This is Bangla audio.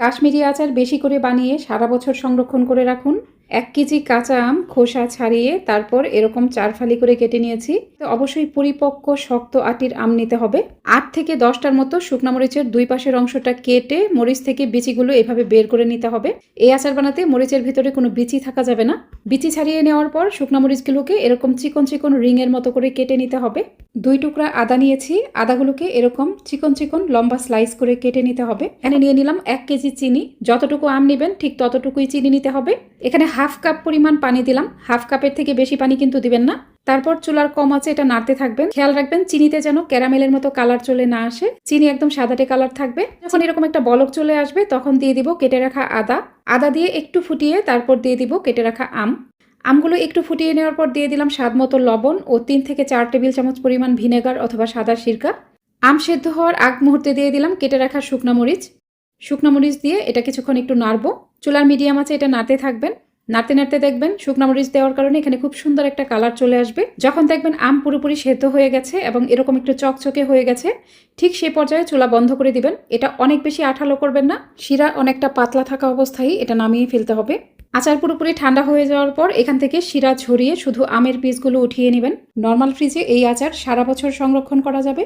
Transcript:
কাশ্মীরি আচার বেশি করে বানিয়ে সারা বছর সংরক্ষণ করে রাখুন। 1 কেজি কাঁচা আম খোসা ছাড়িয়ে তারপর এরকম 4 ফালি করে কেটে নিয়েছি। তো অবশ্যই পরিপক্ক শক্ত আটির আম নিতে হবে। 8 থেকে 10টার মতো শুকনা মরিচের 2 পাশের অংশটা কেটে মরিচ থেকে বিচিগুলো এভাবে বের করে নিতে হবে। এই আচার বানাতে মরিচের ভিতরে কোনো বিচি থাকা যাবে না। বিচি ছাড়িয়ে নেওয়ার পর শুকনা মরিচগুলোকে এরকম চিকন চিকন রিংয়ের মতো করে কেটে নিতে হবে। 2 টুকরা আদা নিয়েছি, আদাগুলোকে এরকম চিকন চিকন লম্বা স্লাইস করে কেটে নিতে হবে। এখানে নিয়ে নিলাম 1 কেজি চিনি। যতটুকু আম নেবেন ঠিক ততটুকুই চিনি নিতে হবে। এখানে হাফ কাপ পরিমাণ পানি দিলাম, হাফ কাপের থেকে বেশি পানি কিন্তু দিবেন না। তারপর চুলার কম আঁচে এটা নাড়তে থাকবেন। খেয়াল রাখবেন চিনিতে যেন ক্যারামেলের মতো কালার চলে না আসে, চিনি একদম সাদাটে কালার থাকবে। যখন এরকম একটা বলক চলে আসবে তখন দিয়ে দিব কেটে রাখা আদা দিয়ে একটু ফুটিয়ে তারপর দিয়ে দিব কেটে রাখা আমগুলো একটু ফুটিয়ে নেওয়ার পর দিয়ে দিলাম স্বাদ মতো লবণ ও 3 থেকে 4 টেবিল চামচ পরিমাণ ভিনেগার অথবা সাদা সিরকা। আম সেদ্ধ হওয়ার আগ মুহূর্তে দিয়ে দিলাম কেটে রাখা শুকনা মরিচ দিয়ে এটা কিছুক্ষণ একটু নাড়বো। চুলার মিডিয়াম আঁচে এটা নাড়তে থাকবেন। নাড়তে নাড়তে দেখবেন শুকনা মরিচ দেওয়ার কারণে এখানে খুব সুন্দর একটা কালার চলে আসবে। যখন দেখবেন আম পুরোপুরি সেদ্ধ হয়ে গেছে এবং এরকম একটু চকচকে হয়ে গেছে, ঠিক সেই পর্যায়ে চুলা বন্ধ করে দিবেন। এটা অনেক বেশি আঠালো করবেন না, শিরা অনেকটা পাতলা থাকা অবস্থায় এটা নামিয়ে ফেলতে হবে। আচার পুরোপুরি ঠান্ডা হয়ে যাওয়ার পর এখান থেকে শিরা ঝরিয়ে শুধু আমের পিসগুলো উঠিয়ে নেবেন। নর্মাল ফ্রিজে এই আচার সারা বছর সংরক্ষণ করা যাবে।